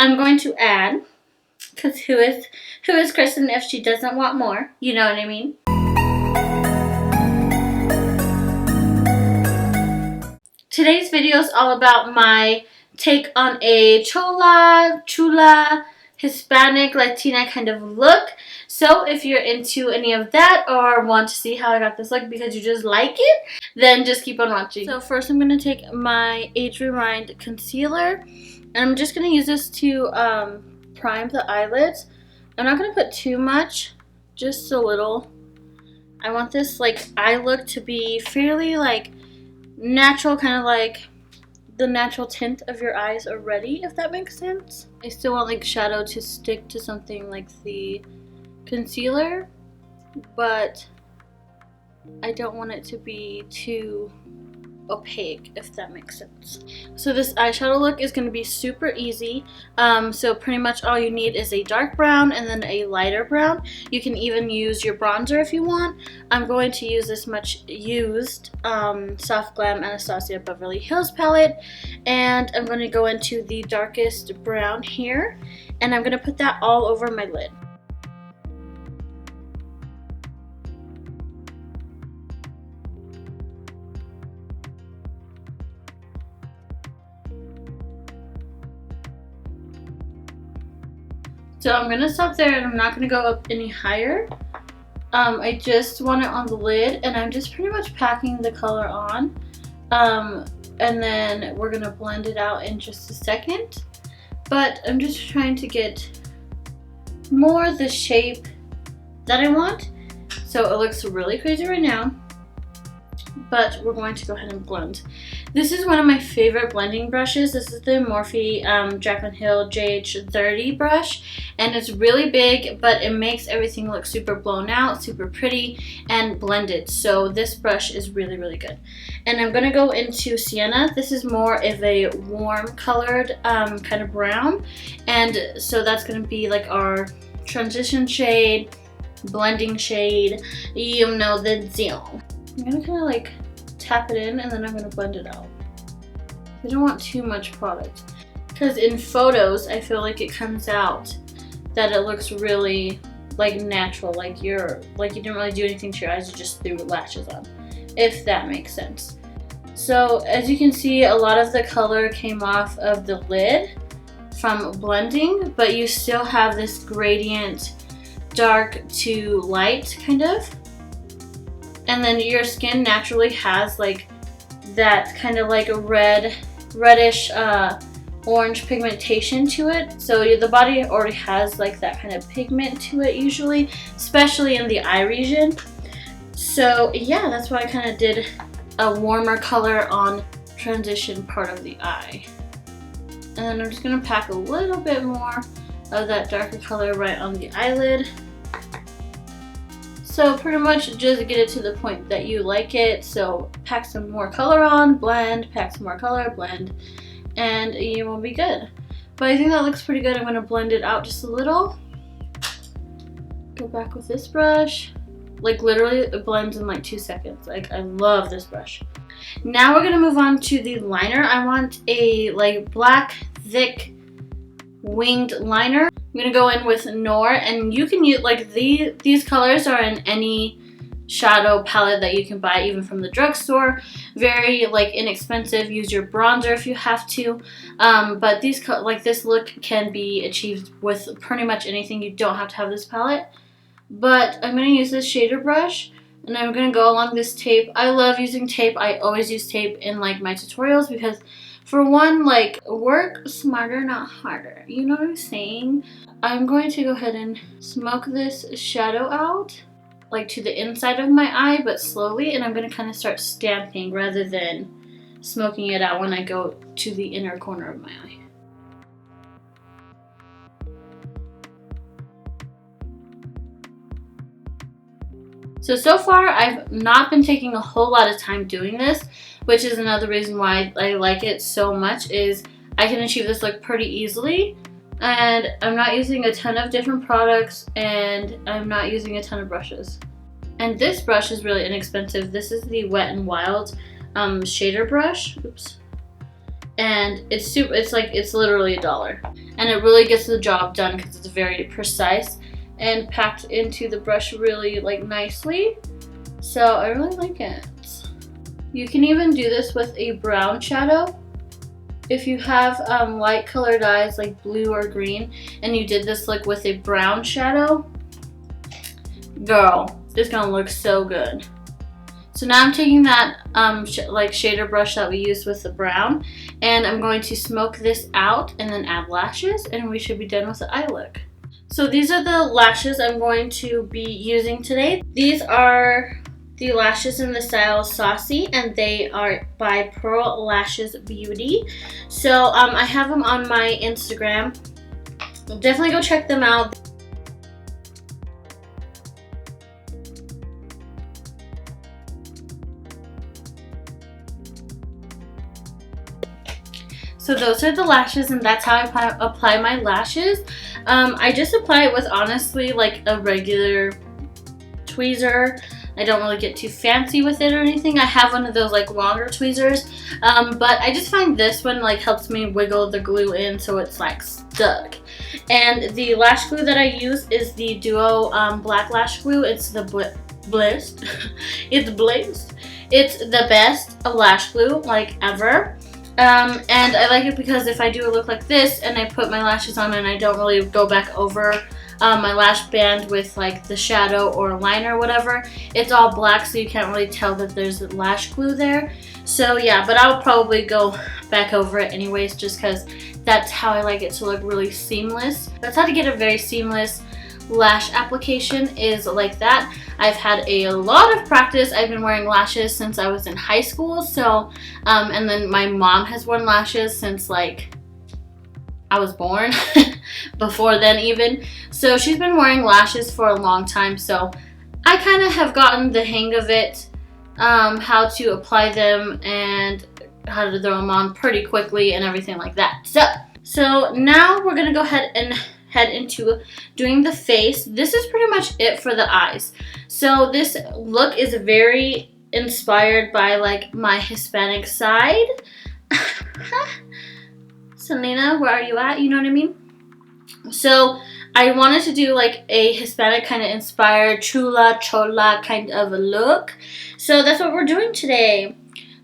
I'm going to add, because who is Kristen if she doesn't want more? You know what I mean? Today's video is all about my take on a Chola, Chula, Hispanic, Latina kind of look. So if you're into any of that or want to see how I got this look because you just like it, then just keep on watching. So first I'm going to take my Age Rewind concealer and I'm just going to use this to prime the eyelids. I'm not going to put too much, just a little. I want this like eye look to be fairly like natural, kind of like the natural tint of your eyes already, if that makes sense. I still want like shadow to stick to something like the concealer, but I don't want it to be too opaque, if that makes sense. So this eyeshadow look is going to be super easy. So pretty much all you need is a dark brown and then a lighter brown. You can even use your bronzer if you want. I'm going to use this much used Soft Glam Anastasia Beverly Hills palette, and I'm going to go into the darkest brown here, and I'm going to put that all over my lid. So I'm going to stop there and I'm not going to go up any higher. I just want it on the lid and I'm just pretty much packing the color on. And then we're going to blend it out in just a second. But I'm just trying to get more the shape that I want. So it looks really crazy right now, but we're going to go ahead and blend. This is one of my favorite blending brushes. This is the Morphe Jaclyn Hill JH30 brush, and it's really big, but it makes everything look super blown out, super pretty, and blended. So this brush is really, really good. And I'm gonna go into Sienna. This is more of a warm colored kind of brown, and so that's gonna be like our transition shade, blending shade, you know the deal. I'm gonna kind of like tap it in and then I'm going to blend it out. I don't want too much product because in photos I feel like it comes out that it looks really like natural, like you didn't really do anything to your eyes, you just threw lashes on, if that makes sense. So as you can see, a lot of the color came off of the lid from blending, but you still have this gradient dark to light kind of. And then your skin naturally has like that kind of like a reddish orange pigmentation to it. So the body already has like that kind of pigment to it usually, especially in the eye region. So yeah, that's why I kind of did a warmer color on transition part of the eye. And then I'm just going to pack a little bit more of that darker color right on the eyelid. So pretty much just get it to the point that you like it. So pack some more color on, blend, pack some more color, blend, and you will be good. But I think that looks pretty good. I'm going to blend it out just a little. Go back with this brush. Like literally it blends in like 2 seconds. Like I love this brush. Now we're going to move on to the liner. I want a like black, thick, winged liner. I'm gonna go in with Noor, and you can use like these colors are in any shadow palette that you can buy, even from the drugstore. Very like inexpensive. Use your bronzer if you have to, but these like this look can be achieved with pretty much anything. You don't have to have this palette. But I'm gonna use this shader brush, and I'm gonna go along this tape. I love using tape. I always use tape in like my tutorials because, for one, like work smarter, not harder. You know what I'm saying? I'm going to go ahead and smoke this shadow out, like to the inside of my eye, but slowly, and I'm going to kind of start stamping rather than smoking it out when I go to the inner corner of my eye. So far, I've not been taking a whole lot of time doing this, which is another reason why I like it so much, is I can achieve this look pretty easily. And I'm not using a ton of different products, and I'm not using a ton of brushes. And this brush is really inexpensive. This is the Wet n Wild shader brush. Oops. and it's literally $1, and it really gets the job done because it's very precise and packed into the brush really like nicely. So I really like it. You can even do this with a brown shadow. If you have light colored eyes like blue or green and you did this look with a brown shadow, girl, it's gonna look so good. So now I'm taking that like shader brush that we used with the brown, and I'm going to smoke this out and then add lashes, and we should be done with the eye look. So these are the lashes I'm going to be using today. These are the lashes in the style Saucy, and they are by Pearl Lashes Beauty. So I have them on my Instagram. Definitely go check them out. So those are the lashes, and that's how I apply my lashes. I just apply it with honestly like a regular tweezer. I don't really get too fancy with it or anything. I have one of those like longer tweezers, but I just find this one like helps me wiggle the glue in so it's like stuck. And the lash glue that I use is the Duo Black Lash Glue. It's the Blissed. It's Blissed. It's the best lash glue like ever. And I like it because if I do a look like this and I put my lashes on and I don't really go back over my lash band with like the shadow or liner or whatever, it's all black so you can't really tell that there's lash glue there. So yeah, but I'll probably go back over it anyways just because that's how I like it to look really seamless. That's how to get a very seamless lash application, is like that. I've had a lot of practice. I've been wearing lashes since I was in high school, so and then my mom has worn lashes since like I was born, before then even. So she's been wearing lashes for a long time, so I kind of have gotten the hang of it, how to apply them and how to throw them on pretty quickly and everything like that. So now we're gonna go ahead and head into doing the face. This is pretty much it for the eyes. So this look is very inspired by like my Hispanic side. Selena, where are you at? You know what I mean? So I wanted to do like a Hispanic kind of inspired Chula, Chola kind of a look. So that's what we're doing today.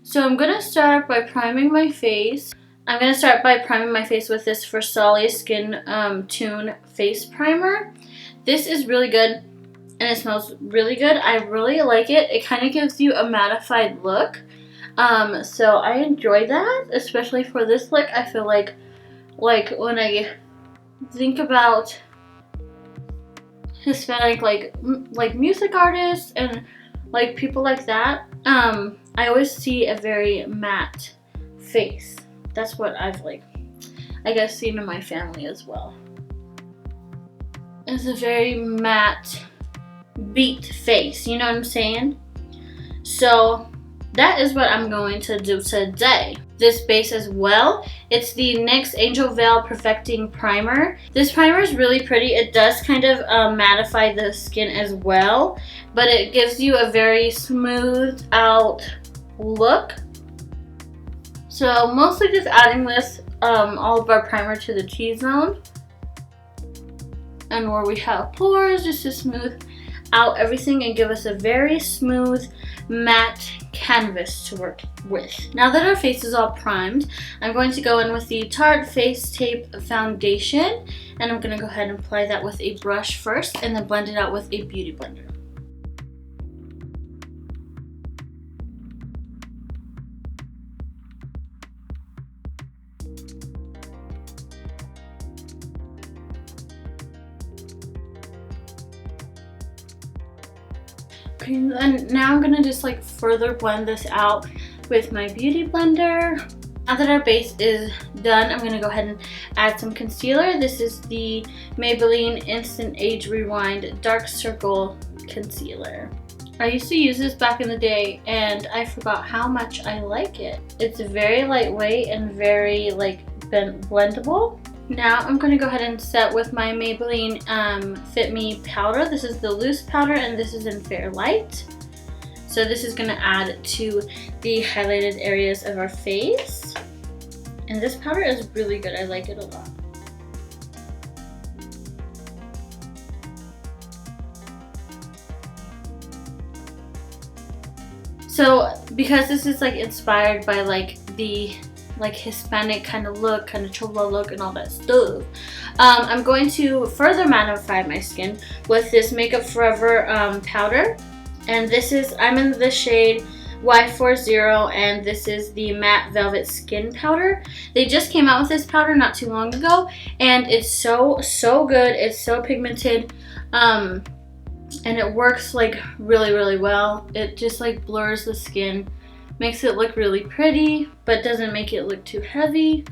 So I'm going to start by priming my face. I'm going to start by priming my face with this Versailles Skin Tune Face Primer. This is really good and it smells really good. I really like it. It kind of gives you a mattified look. So I enjoy that, especially for this look. I feel like when I think about Hispanic like music artists and like people like that, I always see a very matte face. That's what I've like, I guess, seen in my family as well. It's a very matte beat face, you know what I'm saying? So that is what I'm going to do today. This base as well, it's the NYX Angel Veil Perfecting Primer. This primer is really pretty. It does kind of mattify the skin as well, but it gives you a very smooth out look. So mostly just adding this, all of our primer to the T-zone. And where we have pores, just to smooth out everything and give us a very smooth matte canvas to work with. Now that our face is all primed, I'm going to go in with the Tarte Face Tape Foundation, and I'm going to go ahead and apply that with a brush first and then blend it out with a beauty blender. Okay, and now I'm gonna just like further blend this out with my beauty blender. Now that our base is done, I'm gonna go ahead and add some concealer. This is the Maybelline Instant Age Rewind Dark Circle Concealer. I used to use this back in the day and I forgot how much I like it. It's very lightweight and very like blendable. Now I'm going to go ahead and set with my Maybelline Fit Me powder. This is the loose powder and this is in Fair Light. So this is going to add to the highlighted areas of our face. And this powder is really good. I like it a lot. So because this is like inspired by like the Hispanic kind of look, kind of Chola look and all that stuff, I'm going to further mattify my skin with this Makeup Forever powder. And this is, I'm in the shade Y40, and this is the Matte Velvet Skin Powder. They just came out with this powder not too long ago, and it's so good. It's so pigmented, and it works like really well. It just like blurs the skin, makes it look really pretty, but doesn't make it look too heavy.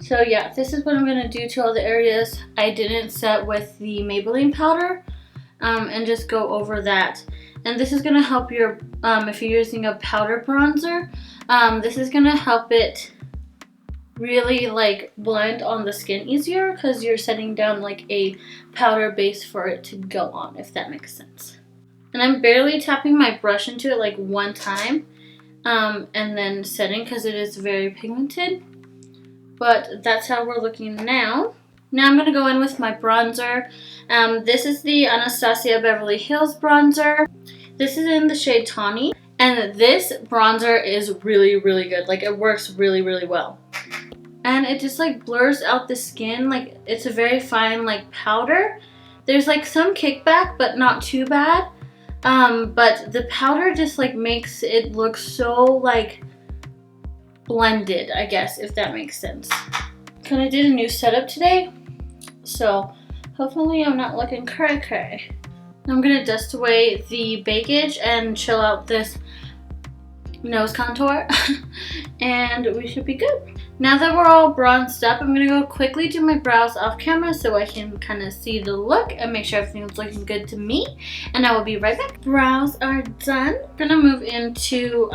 So yeah, this is what I'm gonna do to all the areas I didn't set with the Maybelline powder, and just go over that. And this is gonna help your, if you're using a powder bronzer, this is gonna help it really like blend on the skin easier because you're setting down like a powder base for it to go on, if that makes sense. And I'm barely tapping my brush into it like one time, and then setting because it is very pigmented. But that's how we're looking now. Now I'm gonna go in with my bronzer. This is the Anastasia Beverly Hills bronzer. This is in the shade Tawny, and this bronzer is really good. Like, it works really well. And it just like blurs out the skin. Like, it's a very fine like powder. There's like some kickback, but not too bad. But the powder just like makes it look so like blended, I guess, if that makes sense. Kind of did a new setup today, so hopefully I'm not looking cray. I'm gonna dust away the bakage and chill out this nose contour and we should be good. Now that we're all bronzed up, I'm gonna go quickly do my brows off camera so I can kind of see the look and make sure everything's looking good to me, and I will be right back. Brows are done. I'm gonna move into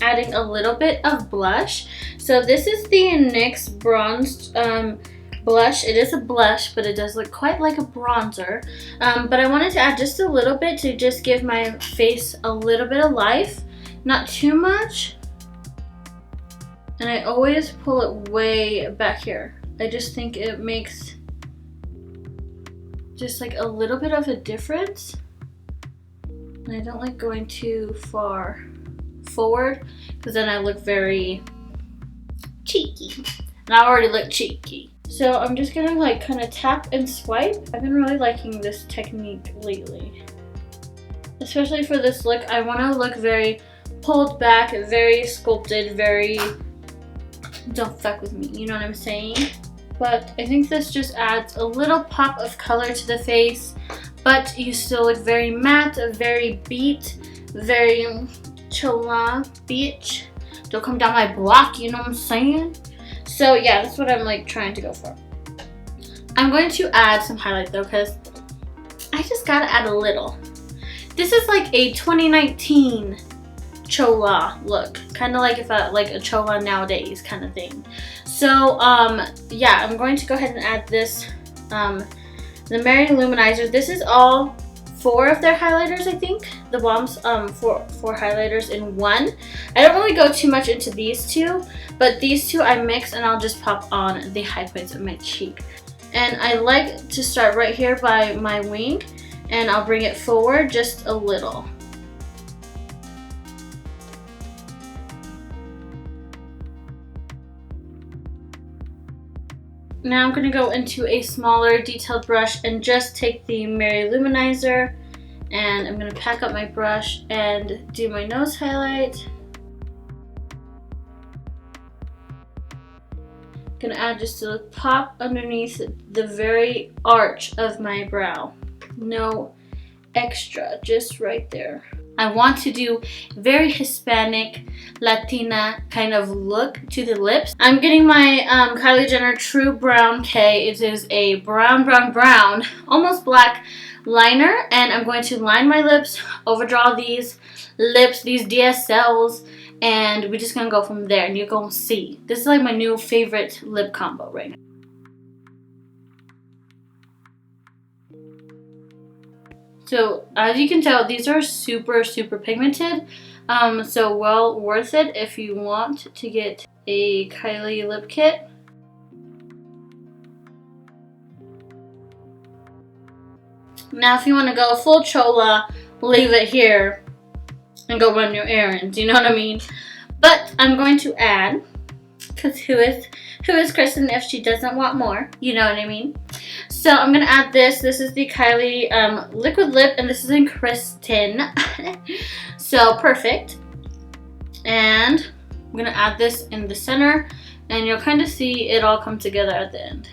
adding a little bit of blush. So this is the NYX bronzed blush. It is a blush, but it does look quite like a bronzer. But I wanted to add just a little bit to just give my face a little bit of life. Not too much. And I always pull it way back here. I just think it makes just like a little bit of a difference. And I don't like going too far forward because then I look very cheeky. And I already look cheeky. So I'm just gonna like kind of tap and swipe. I've been really liking this technique lately. Especially for this look, I want to look very pulled back, very sculpted, very don't fuck with me, you know what I'm saying? But I think this just adds a little pop of color to the face, but you still look very matte, very beat, very Chola, bitch. Don't come down my block, you know what I'm saying? So yeah, that's what I'm like trying to go for. I'm going to add some highlight though, because I just gotta add a little. This is like a 2019 Chola look, kind of like if I like a Chola nowadays kind of thing. So yeah, I'm going to go ahead and add this, the Mary Luminizer. This is all 4 of their highlighters, I think. The Balm's 4 highlighters in one. I don't really go too much into these 2, but these 2 I mix and I'll just pop on the high points of my cheek. And I like to start right here by my wing, and I'll bring it forward just a little. Now I'm going to go into a smaller detailed brush and just take the Mary Luminizer, and I'm going to pack up my brush and do my nose highlight. Going to add just a pop underneath the very arch of my brow. No extra, just right there. I want to do very Hispanic, Latina kind of look to the lips. I'm getting my Kylie Jenner True Brown K. It is a brown, almost black liner, and I'm going to line my lips, overdraw these lips, these DSLs, and we're just gonna go from there, and you're gonna see. This is like my new favorite lip combo right now. So as you can tell, these are super pigmented, so well worth it if you want to get a Kylie lip kit. Now if you want to go full Chola, leave it here and go run your errands, you know what I mean? But I'm going to add, because who is Kristen if she doesn't want more, you know what I mean? So I'm going to add this. This is the Kylie liquid lip, and this is in Kristen. So perfect. And I'm going to add this in the center, and you'll kind of see it all come together at the end.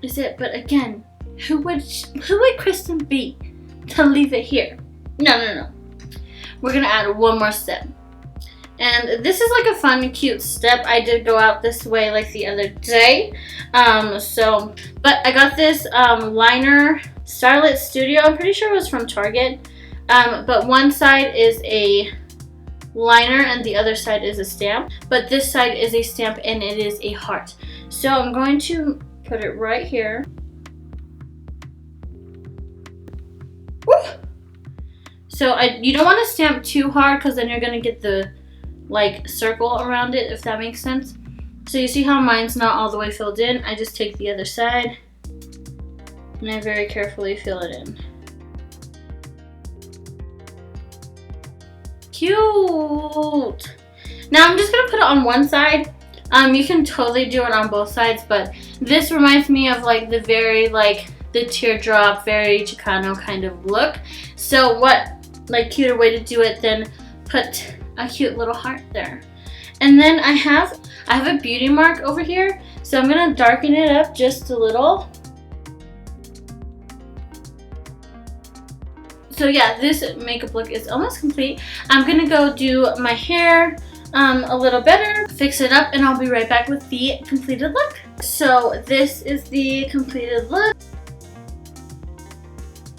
Is it? But again, who would Kristen be to leave it here? No. We're going to add one more step. And this is like a fun, cute step. I did go out this way like the other day. But I got this liner, Starlit Studio. I'm pretty sure it was from Target. But one side is a liner and the other side is a stamp. But this side is a stamp and it is a heart. So I'm going to put it right here. Woo! So you don't want to stamp too hard because then you're going to get the like circle around it, if that makes sense. So you see how mine's not all the way filled in? I just take the other side and I very carefully fill it in. Cute! Now I'm just going to put it on one side. You can totally do it on both sides, but this reminds me of like the very like the teardrop, very Chicano kind of look. So what like cuter way to do it than put a cute little heart there. And then I have a beauty mark over here, so I'm gonna darken it up just a little. So yeah, this makeup look is almost complete. I'm gonna go do my hair a little better, fix it up, and I'll be right back with the completed look. So this is the completed look.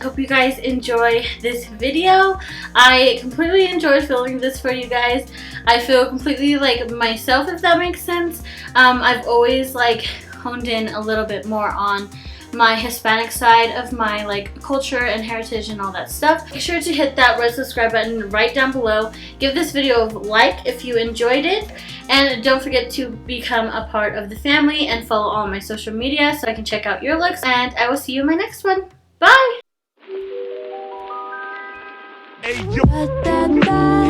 Hope you guys enjoy this video. I completely enjoyed filming this for you guys. I feel completely like myself, if that makes sense. I've always like honed in a little bit more on my Hispanic side of my like culture and heritage and all that stuff. Make sure to hit that red subscribe button right down below. Give this video a like if you enjoyed it. And don't forget to become a part of the family and follow all my social media so I can check out your looks. And I will see you in my next one. Bye! Hey, yo.